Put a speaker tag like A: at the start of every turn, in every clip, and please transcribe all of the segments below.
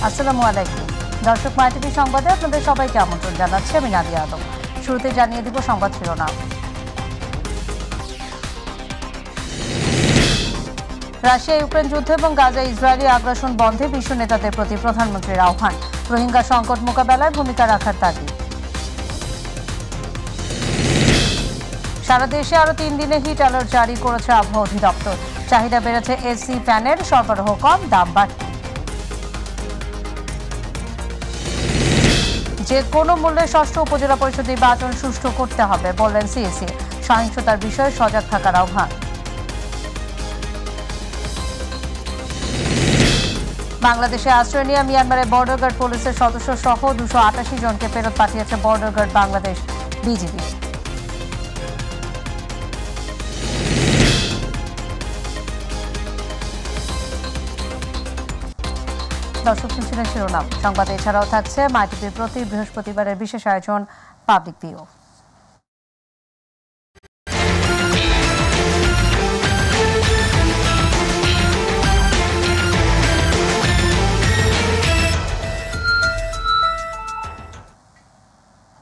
A: আসসালামু আলাইকুম দর্শক, মাইটিভি সংবাদে আপনাদের সবাইকে আমন্ত্রণ জানাচ্ছি আমি নাদিয়া আলম। শুরুতে জানিয়ে দিব সংবাদ শিরোনাম। রাশিয়া ইউক্রেন যুদ্ধ এবং গাজা ইসরায়েলি আগ্রাসন বন্ধে বিশ্ব নেতাদের প্রতি প্রধানমন্ত্রীর আহ্বান। রোহিঙ্গা সংকট মোকাবেলায় ভূমিকা রাখার তাগিদ। সারা দেশে আরও 3 দিনে হিট অ্যালার্ট জারি করেছে আবহাওয়া অধিদপ্তর। চাহিদা বেড়েছে এসি ফ্যানের, সরবরাহ কম, দাম বাড়তি। যে কোনো মূল্যে ষষ্ঠ উপজেলা পরিষদ নির্বাচন সুষ্ঠু করতে হবে বললেন সিএসি। সহিংসতার বিষয়ে সজাগ থাকার আহ্বান। বাংলাদেশে আশ্রয় নিয়ে মিয়ানমারের বর্ডার গার্ড পুলিশের সদস্য সহ 288 জনকে ফেরত পাঠিয়েছে বর্ডার গার্ড বাংলাদেশ বিজিবি। দর্শক, শুনছিলেন শিরোনাম। সংবাদে এছাড়াও থাকছে মাইটিভির প্রতি বৃহস্পতিবারের বিশেষ আয়োজন পাবলিক ভিউ।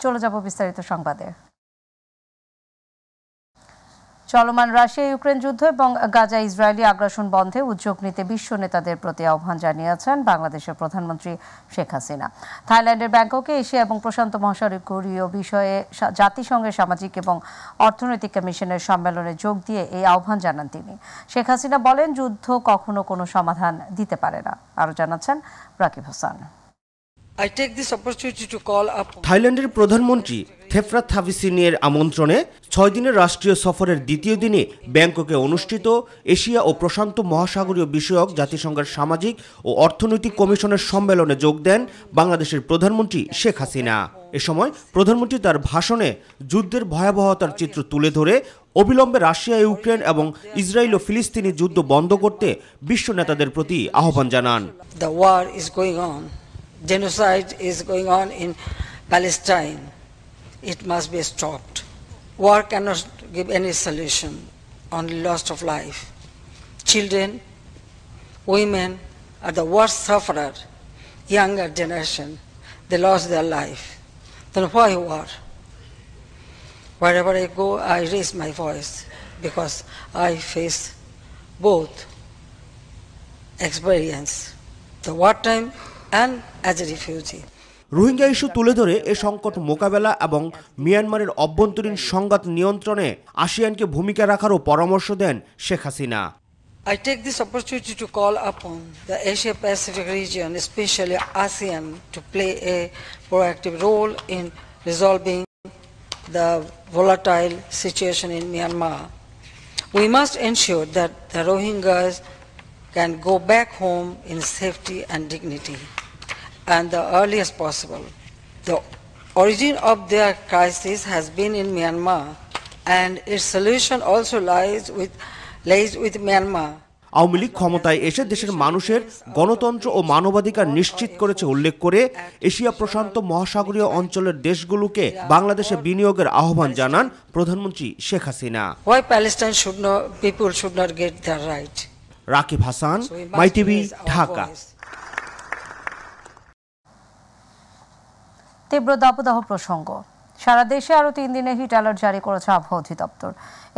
A: চলে যাব বিস্তারিত সংবাদে। চলমান রাশিয়া ইউক্রেন যুদ্ধ এবং গাজা ইসরায়েলি আগ্রাসন বন্ধে উদ্যোগ নিতে বিশ্ব নেতাদের প্রতি আহ্বান জানিয়েছেন বাংলাদেশের প্রধানমন্ত্রী শেখ হাসিনা। থাইল্যান্ডের ব্যাংককে এশিয়া এবং প্রশান্ত মহাসাগরীয় বিষয়ে জাতিসংঘের সামাজিক এবং অর্থনৈতিক কমিশনের সম্মেলনে যোগ দিয়ে এই আহ্বান জানান তিনি। শেখ হাসিনা বলেন, যুদ্ধ কখনো কোনো সমাধান দিতে পারে না। আরও জানাচ্ছেন রাকিব হাসান।
B: থাইল্যান্ডের প্রধানমন্ত্রী থেফরাত থাভিসিনিয়ের আমন্ত্রণে 6 দিনের রাষ্ট্রীয় সফরের দ্বিতীয় দিনে ব্যাংককে অনুষ্ঠিত এশিয়া ও প্রশান্ত মহাসাগরীয় বিষয়ক জাতিসংঘের সামাজিক ও অর্থনৈতিক কমিশনের সম্মেলনে যোগ দেন বাংলাদেশের প্রধানমন্ত্রী শেখ হাসিনা। এ সময় প্রধানমন্ত্রী তার ভাষণে যুদ্ধের ভয়াবহতার চিত্র তুলে ধরে অবিলম্বে রাশিয়া ইউক্রেন এবং ইসরায়েল ও ফিলিস্তিনি যুদ্ধ বন্ধ করতে বিশ্ব নেতাদের প্রতি আহ্বান জানান।
C: Genocide is going on in Palestine. It must be stopped. War cannot give any solution, only loss of life. Children, women are the worst sufferer. Younger generation, they lost their life. Then why war? Wherever I go, I raise my voice because I face both experience, the wartime and as a refugee.
B: Rohingya issue তুলে ধরে এ সংকট মোকাবেলা এবং মিয়ানমারের অভ্যন্তরীণ সংঘাত নিয়ন্ত্রণে আসিয়ানকে ভূমিকা রাখারও পরামর্শ দেন Sheikh Hasina.
C: I take this opportunity to call upon the Asia Pacific region, especially ASEAN, to play a proactive role in resolving the volatile situation in Myanmar. We must ensure that the Rohingyas can go back home in safety and dignity, and the earliest possible. The origin of their crisis has been in Myanmar, and its solution also lies with Myanmar.
B: Awami League ক্ষমতায় এসে দেশের মানুষের গণতন্ত্র ও মানবাধিকার নিশ্চিত করেছে উল্লেখ করে এশিয়া প্রশান্ত মহাসাগরীয় অঞ্চলের দেশগুলোকে বাংলাদেশে বিনিয়োগের আহ্বান জানান প্রধানমন্ত্রী Sheikh Hasina.
C: Why Palestine people should not get their right?
B: Rakib Hasan, MyTV, Dhaka.
A: তীব্র দাবদাহ প্রসঙ্গ। সারা দেশে আরও 3 দিনে হিট অ্যালার্ট জারি করেছে আবহাওয়া অধিদপ্তর।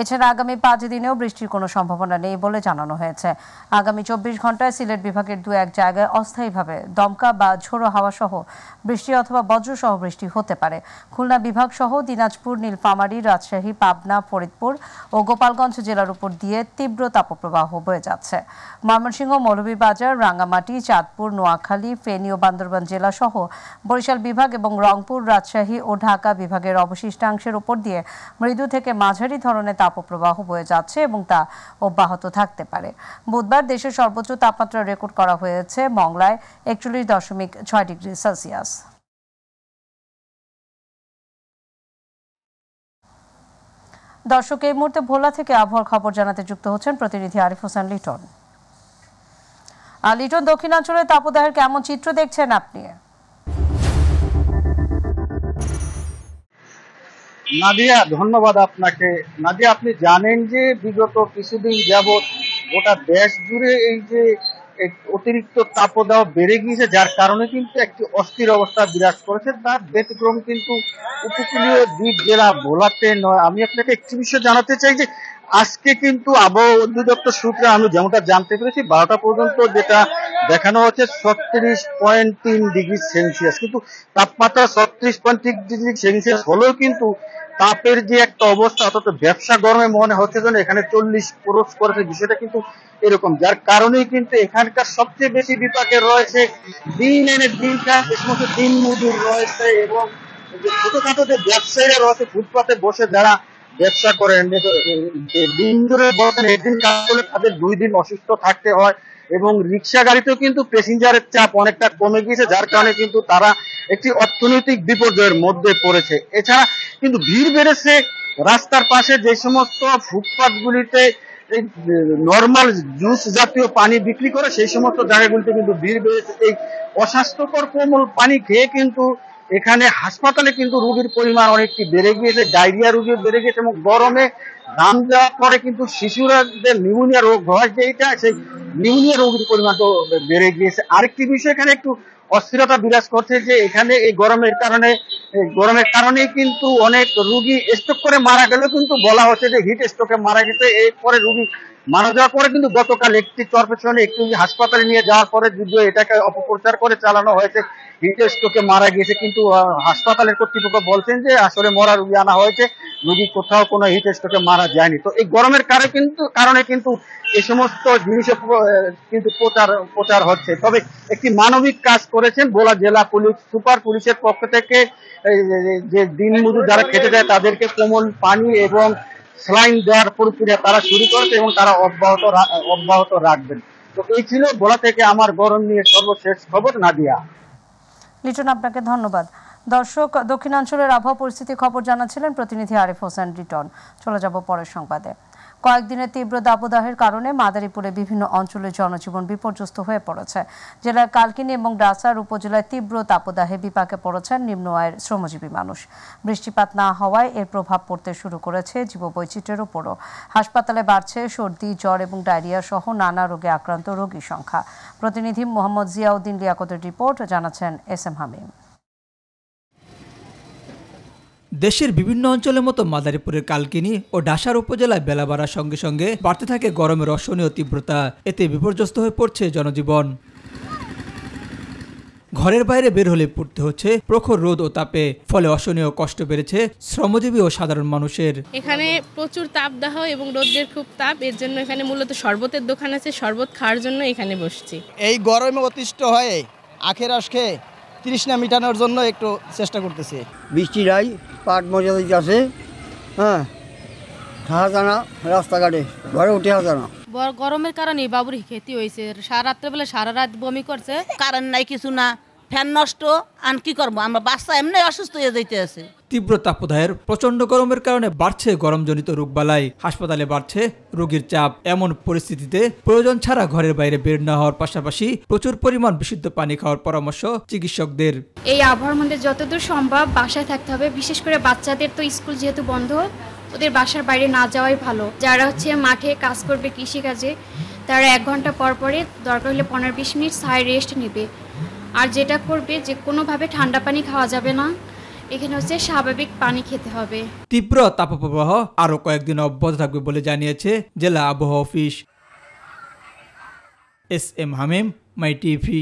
A: এছাড়া আগামী 5 দিনেও বৃষ্টির কোনো সম্ভাবনা নেই বলে জানানো হয়েছে। আগামী 24 ঘন্টায় সিলেট বিভাগের 2-1 জায়গায় অস্থায়ীভাবে দমকা বা ঝোড়ো হাওয়া সহ বৃষ্টি অথবা বজ্রসহ বৃষ্টি হতে পারে। খুলনা বিভাগ সহ দিনাজপুর, নীলফামারী, রাজশাহী, পাবনা, ফরিদপুর ও গোপালগঞ্জ জেলার উপর দিয়ে তীব্র তাপপ্রবাহ বয়ে যাচ্ছে। ময়মনসিংহ, মৌলভীবাজার, রাঙ্গামাটি, চাঁদপুর, নোয়াখালী, ফেনী ও বান্দরবান জেলা সহ বরিশাল বিভাগ এবং রংপুর, রাজশাহী ও ঢাকা বিভাগের অবশিষ্টাংশের উপর দিয়ে মৃদু থেকে মাঝারি ধরনের তাপপ্রবাহ বয়ে যাচ্ছে এবং তা অব্যাহত থাকতে পারে। বুধবার দেশের সর্বোচ্চ তাপমাত্রা রেকর্ড করা হয়েছে মংলায় 41.6 ডিগ্রি সেলসিয়াস। দর্শক, এই মুহূর্তে ভোলা থেকে আবহাওয়ার খবর জানাতে যুক্ত হচ্ছেন প্রতিনিধি আরিফ হোসেন লিটন। লিটন, দক্ষিণাঞ্চলের তাপদাহের কেমন চিত্র দেখছেন আপনি?
D: নাদিয়া, ধন্যবাদ আপনাকে। নাদিয়া, আপনি জানেন যে বিগত কিছুদিন যাবৎ গোটা দেশ জুড়ে এই যে অতিরিক্ত তাপদাহ বেড়ে গিয়েছে, যার কারণে কিন্তু একটি অস্থির অবস্থা বিরাজ করেছে। তার ব্যতিক্রম কিন্তু উপকূলীয় দ্বীপ জেলা ভোলাতে নয়। আমি আপনাকে একটি বিষয় জানাতে চাই যে আজকে কিন্তু আবহাওয়া অধিদপ্তর সূত্রে আমি যেমনটা জানতে পেরেছি 12টা পর্যন্ত যেটা দেখানো হচ্ছে 36.3 ডিগ্রি সেলসিয়াস, কিন্তু তাপমাত্রা 36.3 ডিগ্রি সেলসিয়াস হলেও কিন্তু তাপের যে একটা অবস্থা, অর্থাৎ ব্যবসা গরমে মনে হচ্ছে যেন এখানে 40 ক্রস করেছে, বিষয়টা কিন্তু এরকম। যার কারণেই কিন্তু এখানকার সবচেয়ে বেশি বিপাকে রয়েছে দিন এনে দিন খায় যে সমস্ত দিন মজুর রয়েছে এবং যে ছোটখাটো যে ব্যবসায়ীরা রয়েছে ফুটপাতে বসে যারা ব্যবসা করেন, দিন ধরে বসেন, একদিন কাজ করলে তাদের 2 দিন অসুস্থ থাকতে হয় এবং রিক্সা গাড়িতেও কিন্তু প্যাসেঞ্জারের চাপ অনেকটা কমে গিয়েছে, যার কারণে কিন্তু তারা একটি অর্থনৈতিক বিপর্যয়ের মধ্যে পড়েছে। এছাড়া কিন্তু ভিড় বেড়েছে রাস্তার পাশে যে সমস্ত ফুটপাত গুলিতে নর্মাল জুস জাতীয় পানি বিক্রি করে সেই সমস্ত জায়গাগুলিতে কিন্তু ভিড় বেড়েছে। এই অস্বাস্থ্যকর কোমল পানি খেয়ে কিন্তু এখানে হাসপাতালে কিন্তু রোগীর পরিমাণ অনেকটি বেড়ে গিয়েছে, ডায়রিয়া রোগী বেড়ে গিয়েছে এবং গরমে ঘাম যাওয়ার পরে কিন্তু শিশুরাদের নিউমোনিয়া রোগ হয়, যেটা সেই নিউমোনিয়া রোগীর পরিমাণ তো বেড়ে গিয়েছে। আরেকটি বিষয় এখানে একটু অস্থিরতা বিরাজ করছে যে এখানে এই গরমের কারণে কিন্তু অনেক রোগী স্ট্রোক করে মারা গেলেও কিন্তু বলা হচ্ছে যে হিট স্ট্রোকে মারা গেছে। এরপরে রোগী মারা যাওয়ার পরে কিন্তু গতকাল একটি চরপেশনে একটি হাসপাতালে নিয়ে যাওয়ার পরে যদিও এটাকে অপপ্রচার করে চালানো হয়েছে হিট স্ট্রোকে মারা গিয়েছে, কিন্তু হাসপাতালের কর্তৃপক্ষ বলছেন যে আসলে মরা রোগী আনা হয়েছে, রোগী কোথাও কোনো হিট স্ট্রোকে মারা যায়নি। তো এই গরমের কারণে কিন্তু এই সমস্ত জিনিস কিন্তু প্রচার হচ্ছে। তবে একটি মানবিক কাজ করেছেন ভোলা জেলা পুলিশ সুপার পুলিশের পক্ষ থেকে, যে দিনমজুর যারা খেতে যায় তাদেরকে কোমল পানি এবং স্যালাইন দেওয়ার প্রক্রিয়া তারা শুরু করেছে এবং তারা অব্যাহত রাখবেন। তো এই ছিল ভোলা থেকে আমার গরম নিয়ে সর্বশেষ খবর। নাদিয়া।
A: লিটন, আপনাকে ধন্যবাদ। দর্শক, দক্ষিণাঞ্চলের আবহাওয়া পরিস্থিতি খবর জানাচ্ছিলেন প্রতিনিধি আরিফ হোসেন লিটন। চলে যাব পরের সংবাদে। কয়েকদিনের তীব্র দাবদাহের কারণে মাদারীপুরে বিভিন্ন অঞ্চলে জনজীবন বিপর্যস্ত হয়ে পড়েছে। জেলার কালকিনি এবং ডাসার উপজেলায় তীব্র তাপদাহে বিপাকে পড়েছেন নিম্ন আয়ের শ্রমজীবী মানুষ। বৃষ্টিপাত না হওয়ায় এর প্রভাব পড়তে শুরু করেছে জীববৈচিত্র্যের উপরও। হাসপাতালে বাড়ছে সর্দি, জ্বর এবং ডায়রিয়া সহ নানা রোগে আক্রান্ত রোগীর সংখ্যা। প্রতিনিধি মোহাম্মদ জিয়াউদ্দিন লিয়াকতের রিপোর্ট, জানাচ্ছেন SM হামিম।
E: দেশের বিভিন্ন অঞ্চলের মতো মাদারীপুরের কালকিনি ও ডাসার উপজেলায় বেলা বাড়ার সঙ্গে সঙ্গে বাড়তে থাকে গরমের অসহনীয় তীব্রতা। এতে বিপর্যস্ত হয়ে পড়ছে জনজীবন। ঘরের বাইরে বের হলে পড়তে হচ্ছে প্রখর রোদ ও তাপে, ফলে অসহনীয় কষ্ট বেড়েছে শ্রমজীবী ও সাধারণ মানুষের।
F: এখানে প্রচুর তাপদাহ এবং রোদের খুব তাপ, এর জন্য এখানে মূলত শরবতের দোকান আছে, শরবত খাওয়ার জন্য এখানে বসছি।
G: এই গরমে অতিষ্ঠ হয়ে আখের রস খেয়ে তৃষ্ণা মিটানোর জন্য একটু চেষ্টা করতেছি।
H: বৃষ্টি নাই, পাট মজা দিতে আছে, হ্যাঁ, খাওয়া জানা রাস্তাঘাটে ঘরে উঠে জানা।
I: গরমের কারণে বাবুর ক্ষতি হয়েছে, রাত্রেবেলা সারা রাত বমি করছে,
J: কারেন্ট নাই, কিছু না, ফ্যান নষ্ট, আর কি করবো, আমরা বাচ্চা এমনি অসুস্থ হয়ে যাইতে আছে।
E: তীব্র তাপদাহের প্রচন্ড গরমের কারণে বাড়ছে গরমজনিত রোগবালাই, হাসপাতালে বাড়ছে রোগীর চাপ। এমন পরিস্থিতিতে প্রয়োজন ছাড়া ঘরের বাইরে বের না হওয়ার পাশাপাশি প্রচুর পরিমাণ বিশুদ্ধ পানি খাওয়ার পরামর্শ চিকিৎসকদের।
K: এই আবহাওয়ার মধ্যে যতদূর সম্ভব বাসায় থাকতে হবে, বিশেষ করে বাচ্চাদের তো স্কুল যেহেতু বন্ধ, ওদের বাসার বাইরে না যাওয়াই ভালো। যারা মাঠে কাজ করবে কৃষিকাজে, তারা 1 ঘন্টা পর পরে দরকার হলে 15-20 মিনিট ছায় রেস্ট নেবে। আর যেটা করবে যে কোনোভাবে ঠান্ডা পানি খাওয়া যাবে না, এখানে স্বাভাবিক পানি খেতে হবে।
E: তীব্র তাপপ্রবাহ আরো কয়েকদিন অব্যাহত থাকবে বলে জানিয়েছে জেলা আবহাওয়া অফিস। SM হামিম, মাই টিভি।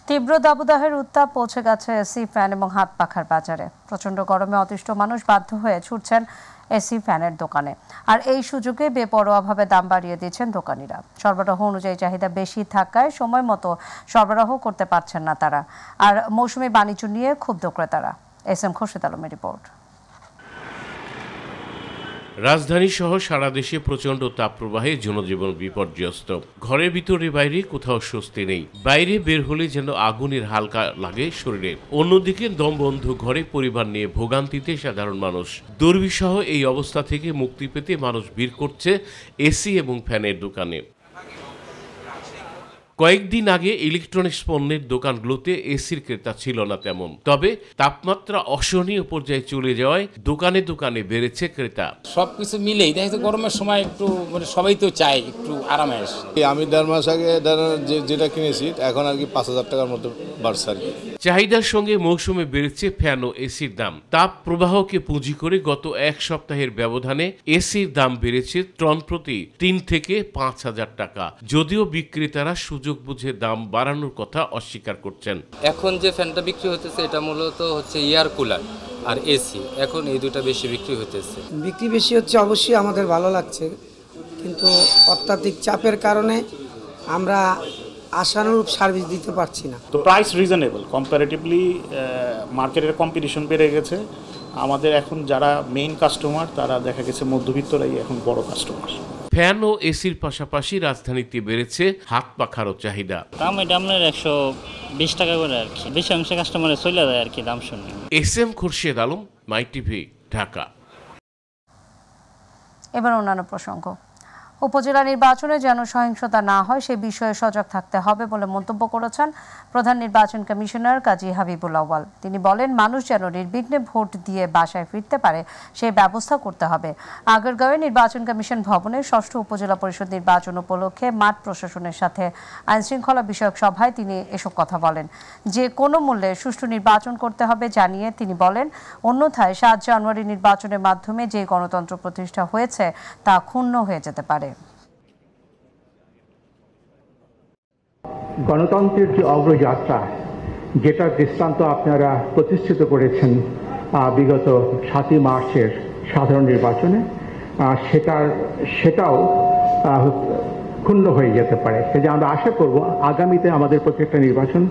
A: তীব্র দাবদাহের উত্তাপ পৌঁছে গেছে এসি, ফ্যান এবং হাত পাখার বাজারে। প্রচণ্ড গরমে অতিষ্ঠ মানুষ বাধ্য হয়ে ছুটছেন এসি, ফ্যানের দোকানে। আর এই সুযোগে বেপরোয়াভাবে দাম বাড়িয়ে দিচ্ছেন দোকানিরা। সরবরাহ অনুযায়ী চাহিদা বেশি থাকায় সময় মতো সরবরাহ করতে পারছেন না তারা। আর মৌসুমি বাণিজ্য নিয়ে ক্ষুব্ধ ক্রেতারা। SM খোরশেদ আলমের রিপোর্ট।
L: রাজধানী সহ সারা দেশে প্রচণ্ড তাপপ্রবাহে জনজীবন বিপর্যস্ত। ঘরের ভিতরে বাইরে কোথাও স্বস্তি নেই। বাইরে বের হলে যেন আগুনের হালকা লাগে শরীরে। অন্যদিকে দমবন্ধ ঘরে পরিবার নিয়ে ভোগান্তিতে সাধারণ মানুষ। দুর্বিষহ এই অবস্থা থেকে মুক্তি পেতে মানুষ ভিড় করছে এসি এবং ফ্যানের দোকানে। কয়েকদিন আগে ইলেকট্রনিক্স পণ্যের দোকানগুলোতে এসির ক্রেতা ছিল না তেমন, তবে তাপমাত্রা অসহনীয় পর্যায়ে চলে যাওয়ায় দোকানে দোকানে বেড়েছে ক্রেতা।
M: সবকিছু মিলেই দেখা যাচ্ছে গরমের সময় একটু মানে সবাই তো চায় একটু আরামে আসে।
N: আমি 1.5 মাস আগে যেটা কিনেছি এখন আর কি 5,000 টাকার মতো বাড়ছে আর কি।
L: চাহিদার সঙ্গে মৌসুমে বেড়েছে ফ্যান ও এসির দাম। তাপ প্রবাহকে পুঁজি করে গত এক সপ্তাহের ব্যবধানে এসির দাম বেড়েছে টন প্রতি 3 থেকে 5,000 টাকা। যদিও বিক্রেতারা সুযোগ বুঝে দাম বাড়ানোর কথা অস্বীকার করছেন।
O: এখন যে ফ্যানটা বিক্রি হতেছে এটা মূলত হচ্ছে এয়ার কুলার আর এসি, এখন এই দুটো বেশি বিক্রি হতেছে।
P: বিক্রি বেশি হচ্ছে অবশ্যই আমাদের ভালো লাগছে, কিন্তু অত্যাধিক চাপের কারণে আমরা আশানুরূপ সার্ভিস দিতে পারছি না।
Q: তো প্রাইস রিজনেবল, কম্পারেটিভলি মার্কেটের কম্পিটিশন বেড়ে গেছে। আমাদের এখন যারা মেইন কাস্টমার তারা দেখা গেছে মধ্যবিত্তরাই এখন বড় কাস্টমার।
L: ফ্যান ও এসির পাশাপাশি রাজধানীতে বেড়েছে হাত পাখারও চাহিদা।
R: দাম এটা আপনার 120 টাকা করে আর কি, বেশি অংশে কাস্টমারে চলে যায় আর কি দাম শুনে।
L: SM খুরশেদ আলম, মাই টিভি, ঢাকা।
A: এবার অন্যান্য প্রসঙ্গ। উপজেলা নির্বাচনে যেন সহিংসতা না হয় সে বিষয়ে সজাগ থাকতে হবে বলে মন্তব্য করেছেন প্রধান নির্বাচন কমিশনার কাজী হাবিবুল আউয়াল। তিনি বলেন, মানুষ যেন নির্বিঘ্নে ভোট দিয়ে বাসায় ফিরতে পারে সেই ব্যবস্থা করতে হবে। আগারগাঁওয়ে নির্বাচন কমিশন ভবনে ৬ষ্ঠ উপজেলা পরিষদ নির্বাচন উপলক্ষে মাঠ প্রশাসনের সাথে আইনশৃঙ্খলা বিষয়ক সভায় তিনি এসব কথা বলেন। যে কোনো মূল্যে সুষ্ঠু নির্বাচন করতে হবে জানিয়ে তিনি বলেন, অন্যথায় ৭ জানুয়ারি নির্বাচনের মাধ্যমে যে গণতন্ত্র প্রতিষ্ঠা হয়েছে তা ক্ষুণ্ণ হয়ে যেতে পারে।
S: গণতন্ত্রের যে অগ্রযাত্রা, যেটার দৃষ্টান্ত আপনারা প্রতিষ্ঠিত করেছেন বিগত ৭ই মার্চের সাধারণ নির্বাচনে, সেটাও ক্ষুণ্ণ হয়ে যেতে পারে। সেটা আমরা আশা করব আগামীতে আমাদের প্রত্যেকটা নির্বাচন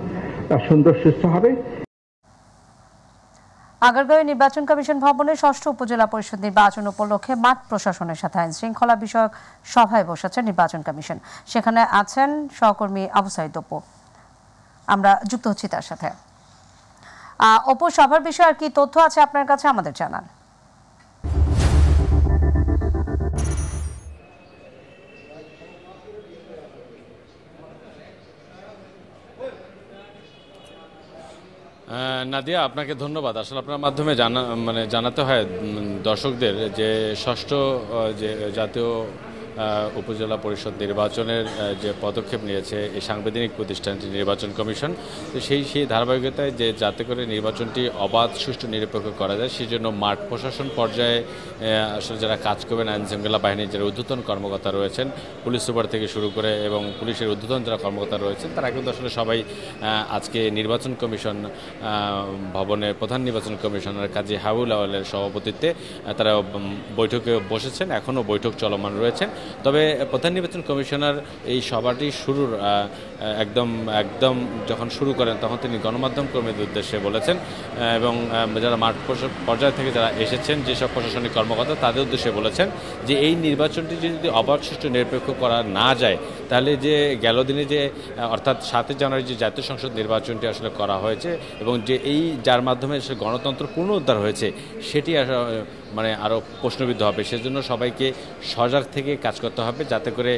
S: সুন্দর সুস্থ হবে।
A: আগারগাঁওয়ে নির্বাচন কমিশন ভবনে ৬ষ্ঠ উপজেলা পরিষদ নির্বাচন উপলক্ষে মাঠ প্রশাসনের সাথে আইন শৃঙ্খলা বিষয়ক সভায় বসেছে নির্বাচন কমিশন। সেখানে আছেন সহকর্মী আবু সাইদ অপু। আমরা যুক্ত হচ্ছি তার সাথে। অপু, সভার বিষয়ে আর কি তথ্য আছে আপনার কাছে আমাদের জানান।
O: নাদিয়া, আপনাকে ধন্যবাদ। আসলে আপনার মাধ্যমে জানাতে হয় দর্শকদের যে ৬ষ্ঠ যে জাতীয় উপজেলা পরিষদ নির্বাচনের যে পদক্ষেপ নিয়েছে এই সাংবিধানিক প্রতিষ্ঠানটি নির্বাচন কমিশন, তো সেই ধারাবাহিকতায় যে যাতে করে নির্বাচনটি অবাধ, সুষ্ঠু, নিরপেক্ষ করা যায় সেই জন্য মাঠ প্রশাসন পর্যায়ে আসলে যারা কাজ করবেন, আইন শৃঙ্খলা বাহিনীর যারা ঊর্ধ্বতন কর্মকর্তা রয়েছেন, পুলিশ সুপার থেকে শুরু করে এবং পুলিশের ঊর্ধ্বতন যারা কর্মকর্তা রয়েছেন, তারা কিন্তু আসলে সবাই আজকে নির্বাচন কমিশন ভবনের প্রধান নির্বাচন কমিশনার কাজী হাবিবুল আউয়ালের সভাপতিত্বে তারা বৈঠকে বসেছেন। এখনও বৈঠক চলমান রয়েছেন। তবে প্রধান নির্বাচন কমিশনার এই সভাটি শুরুর একদম যখন শুরু করেন তখন তিনি গণমাধ্যম কর্মীদের উদ্দেশ্যে বলেছেন এবং যারা মাঠ পর্যায় থেকে যারা এসেছেন যেসব প্রশাসনিক কর্মকর্তা তাদের উদ্দেশ্যে বলেছেন যে এই নির্বাচনটি যদি অবাধ, সুষ্ঠু, নিরপেক্ষ করা না যায় তাহলে যে গেল দিনে যে অর্থাৎ ৭ জানুয়ারি যে জাতীয় সংসদ নির্বাচনটি আসলে করা হয়েছে এবং যে যার মাধ্যমে গণতন্ত্র পুনরুদ্ধার হয়েছে সেটি আরও প্রশ্নবিদ্ধ হবে। সেজন্য সবাইকে সজাগ থেকে কাজ করতে হবে যাতে করে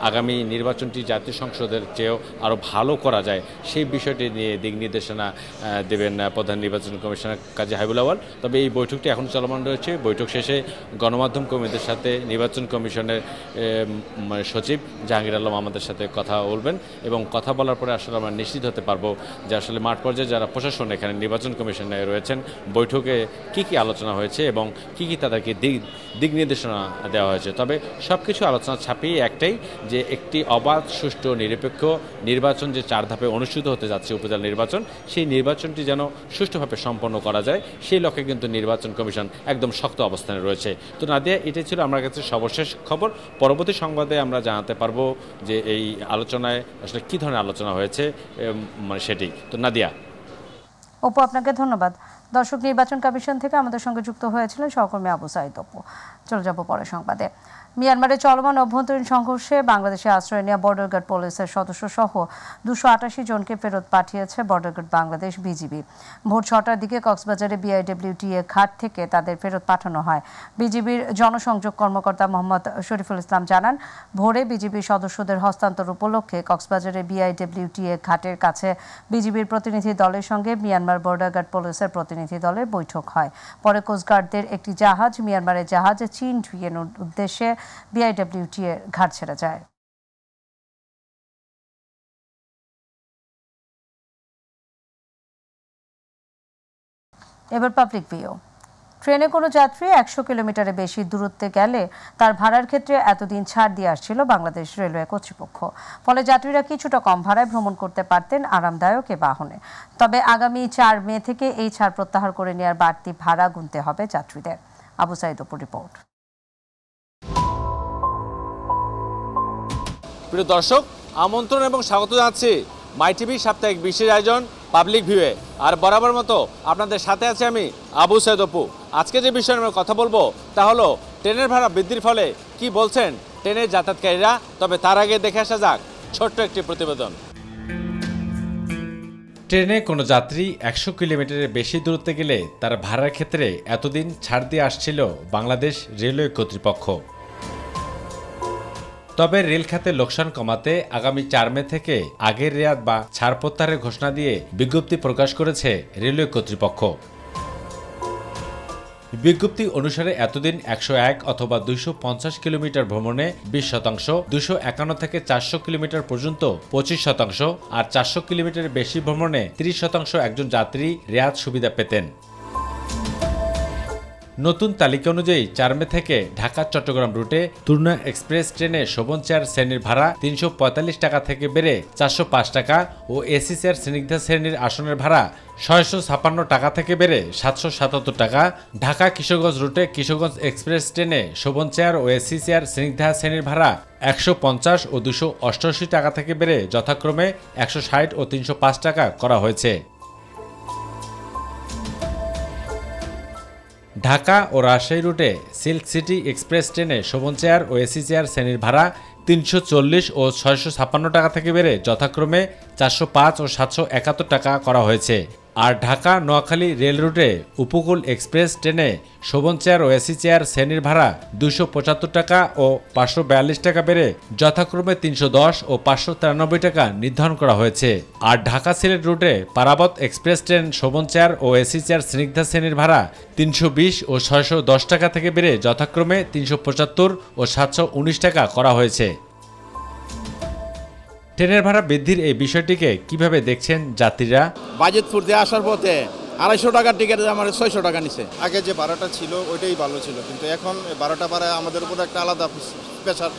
O: আগামী নির্বাচনটি জাতীয় সংসদের চেয়েও আরও ভালো করা যায় সেই বিষয়টি নিয়ে দিক নির্দেশনা দেবেন প্রধান নির্বাচন কমিশনার কাজী হাবিবুল আউয়াল। তবে এই বৈঠকটি এখন চলমান রয়েছে। বৈঠক শেষে গণমাধ্যম কর্মীদের সাথে নির্বাচন কমিশনের সচিব জাহাঙ্গীর আলম আমাদের সাথে কথা বলবেন এবং কথা বলার পরে আসলে আমরা নিশ্চিত হতে পারবো যে আসলে মাঠ পর্যায়ে যারা প্রশাসন এখানে নির্বাচন কমিশনে রয়েছেন বৈঠকে কি আলোচনা হয়েছে এবং কি তাদেরকে দিক নির্দেশনা দেওয়া হয়েছে। তবে সব কিছু আলোচনা ছাপিয়ে একটাই, যে একটি অবাধ, সুষ্ঠু, নিরপেক্ষ নির্বাচন যে 4 ধাপে অনুষ্ঠিত হতে যাচ্ছে উপজেলা নির্বাচন, সেই নির্বাচনটি যেন সুষ্ঠুভাবে সম্পন্ন করা যায় সেই লক্ষ্যে কিন্তু নির্বাচন কমিশন একদম শক্ত অবস্থানে রয়েছে। তো নাদিয়া, এটাই ছিল আমার কাছে সর্বশেষ খবর। পরবর্তী সংবাদে আমরা জানাতে পারবো যে এই আলোচনায় আসলে কী ধরনের আলোচনা হয়েছে সেটি। তো নাদিয়া।
A: অপু, আপনাকে ধন্যবাদ। দর্শক, নির্বাচন কমিশন থেকে আমাদের সঙ্গে যুক্ত হয়েছিলেন সহকর্মী আবু সাইদ অপু। চলে যাব পরের সংবাদে। মিয়ানমারে চলমান অভ্যন্তরীণ সংঘর্ষে বাংলাদেশে আশ্রয় নেওয়া বর্ডার গার্ড পুলিশের সদস্য সহ 288 জনকে ফেরত পাঠিয়েছে বর্ডার গার্ড বাংলাদেশ বিজিবি। ভোর 6টার দিকে কক্সবাজারে বিআইডব্লিউটিএ ঘাট থেকে তাদের ফেরত পাঠানো হয়। বিজিবির জনসংযোগ কর্মকর্তা মোহাম্মদ শরীফুল ইসলাম জানান, ভোরে বিজিবির সদস্যদের হস্তান্তর উপলক্ষে কক্সবাজারের বিআইডব্লিউটিএ ঘাটের কাছে বিজিবির প্রতিনিধি দলের সঙ্গে মিয়ানমার বর্ডার গার্ড পুলিশের প্রতিনিধি দলের বৈঠক হয়। পরে কোস্টগার্ডদের একটি জাহাজ মিয়ানমারের জাহাজ চীন ধুইয়ের উদ্দেশ্যে বিআইডব্লিউটিএ ঘাট ছেড়ে যায়। এবার পাবলিক ভিউ। ট্রেনে কোনো যাত্রী 100 কিলোমিটারের বেশি দূরত্বে গেলে তার ভাড়ার ক্ষেত্রে এতদিন ছাড় দিয়ে আসছিল বাংলাদেশ রেলওয়ে কর্তৃপক্ষ। ফলে যাত্রীরা কিছুটা কম ভাড়ায় ভ্রমণ করতে পারতেন আরামদায়ক এ বাহনে। তবে আগামী 4 মে থেকে এই ছাড় প্রত্যাহার করে নেওয়ার বাড়তি ভাড়া গুনতে হবে যাত্রীদের। আবু সাইদ অপুর রিপোর্ট।
O: প্রিয় দর্শক, আমন্ত্রণ এবং স্বাগত জানাচ্ছি মাই টিভি সাপ্তাহিক বিশেষ আয়োজন পাবলিক ভিউয়ে। আর বরাবর মতো আপনাদের সাথে আছে আমি আবু সাইদ অপু। আজকে যে বিষয়ে আমরা কথা বলবো তা হলো ট্রেনের ভাড়া বৃদ্ধির ফলে কি বলছেন ট্রেনের যাতায়াতকারীরা। তবে তার আগে দেখে আসা যাক ছোট্ট একটি প্রতিবেদন। ট্রেনে কোনো যাত্রী 100 কিলোমিটারের বেশি দূরত্বে গেলে তার ভাড়ার ক্ষেত্রে এতদিন ছাড় দিয়ে আসছিল বাংলাদেশ রেলওয়ে কর্তৃপক্ষ। তবে রেল খাতে লোকসান কমাতে আগামী 4 মে থেকে আগের রেয়াত বা ছাড় প্রত্যাহারের ঘোষণা দিয়ে বিজ্ঞপ্তি প্রকাশ করেছে রেলওয়ে কর্তৃপক্ষ। বিজ্ঞপ্তি অনুসারে এতদিন 101 অথবা 250 কিলোমিটার ভ্রমণে 20%, 251 থেকে 400 কিলোমিটার পর্যন্ত 25% আর 400 কিলোমিটার বেশি ভ্রমণে 30% একজন যাত্রী রেয়াত সুবিধা পেতেন। নতুন তালিকা অনুযায়ী 4 মে থেকে ঢাকা চট্টগ্রাম রুটে তুর্না এক্সপ্রেস ট্রেনে শোভন চেয়ার শ্রেণীর ভাড়া 345 টাকা থেকে বেড়ে 405 টাকা ও এসি চেয়ার স্নিগ্ধা শ্রেণীর আসনের ভাড়া 656 টাকা থেকে বেড়ে 777 টাকা। ঢাকা কিশোরগঞ্জ রুটে কিশোরগঞ্জ এক্সপ্রেস ট্রেনে শোভন চেয়ার ও এসি চেয়ার স্নিগ্ধা শ্রেণীর ভাড়া 150 ও 288 টাকা থেকে বেড়ে যথাক্রমে 160 ও 305 টাকা করা হয়েছে। ঢাকা ও রাজশাহী রুটে সিল্ক সিটি এক্সপ্রেস ট্রেনে শোভন চেয়ার ও এসি চেয়ার শ্রেণীর ভাড়া 340 ও 656 টাকা থেকে বেড়ে যথাক্রমে 405 ও 771 টাকা করা হয়েছে। আর ঢাকা নোয়াখালী রেল রুটে উপকূল এক্সপ্রেস ট্রেনে শোভন চেয়ার ও এসি চেয়ার শ্রেণীর ভাড়া 275 টাকা ও 542 টাকা বেড়ে যথাক্রমে 310 ও 593 টাকা নির্ধারণ করা হয়েছে। আর ঢাকা সিলেট রুটে Parabat express train Sovan chair ও এসি চেয়ার স্নিগ্ধা শ্রেণীর ভাড়া 320 ও 610 টাকা থেকে বেড়ে যথাক্রমে 375 ও 719 টাকা করা হয়েছে। ট্রেনের ভাড়া বৃদ্ধির এই বিষয়টিকে কিভাবে দেখছেন যাত্রীরা?
N: বাজেটপুর দিয়ে আসার পথে 250 টাকার টিকিট আমার 600 টাকা নিছে। আগে যে ভাড়াটা ছিল ওইটাই ভালো ছিল, কিন্তু এখন ভাড়াটা বাড়ায় আমাদের উপর একটা আলাদা প্রেশার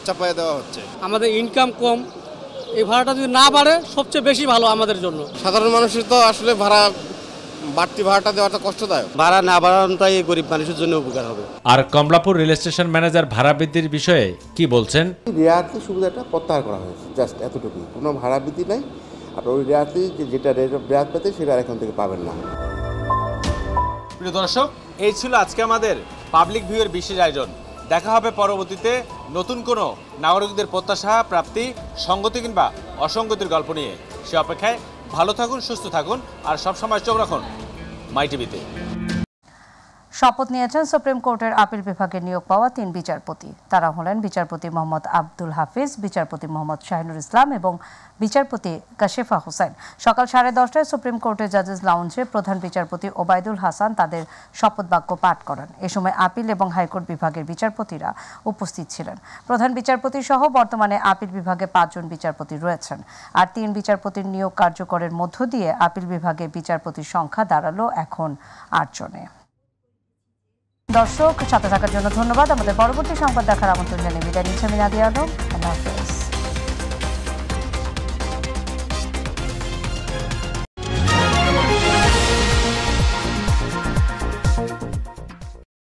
N: চাপায় দেওয়া হচ্ছে।
T: আমাদের ইনকাম কম, এই ভাড়াটা যদি না বাড়ে সবচেয়ে বেশি ভালো আমাদের জন্য।
N: সাধারণ মানুষের তো আসলে বাড়তি ভাড়াটা দেওয়াটা কষ্টদায়ক।
T: ভাড়া না বাড়ানোটাই গরিব মানুষের জন্য উপকার হবে।
O: আর কমলাপুর রেল স্টেশন ম্যানেজার ভাড়া বৃদ্ধির বিষয়ে কি বলছেন?
U: রেয়াতি সুবিধাটা প্রত্যাহার করা হয়েছে, জাস্ট এতটুকুই, কোনো ভাড়া বৃদ্ধি নাই। আর ওই রেয়াতি যেটা রেয়াত পেতে সেটা এখন থেকে পাবেন না।
O: প্রিয় দর্শক, এই ছিল আজকে আমাদের পাবলিক ভিউয়ের বিশেষ আয়োজন। দেখা হবে পরবর্তীতে নতুন কোনো নাগরিকদের প্রত্যাশা প্রাপ্তি, সংগতি কিংবা অসঙ্গতির গল্প নিয়ে। সে অপেক্ষায় ভালো থাকুন, সুস্থ থাকুন আর সবসময় চোখ রাখুন মাই টিভিতে।
A: শপথ নিয়েছেন সুপ্রিম কোর্টের আপিল বিভাগে নিয়োগ পাওয়া 3 বিচারপতি। তারা হলেন বিচারপতি মোহাম্মদ আব্দুল হাফিজ, বিচারপতি মোহাম্মদ শাহিনুর ইসলাম এবং বিচারপতি কাশেফা হোসেন। সকাল 10:30টায় সুপ্রিম কোর্টের জাজেস লাউঞ্জে প্রধান বিচারপতি ওবায়দুল হাসান তাদের শপথ বাক্য পাঠ করেন। এ সময় আপিল এবং হাইকোর্ট বিভাগের বিচারপতিরা উপস্থিত ছিলেন। প্রধান বিচারপতি সহ বর্তমানে আপিল বিভাগে 5 জন বিচারপতি রয়েছেন। আর 3 বিচারপতির নিয়োগ কার্যকরের মধ্য দিয়ে আপিল বিভাগে বিচারপতির সংখ্যা দাঁড়ালো এখন 8 জনে। দর্শক, সাথে থাকার জন্য ধন্যবাদ। আমাদের পরবর্তী সংবাদ দেখার আমন্ত্রণ জানিয়ে বিদায় নিচ্ছি আমি নাদিয়া আলম। আল্লাহ হাফেজ।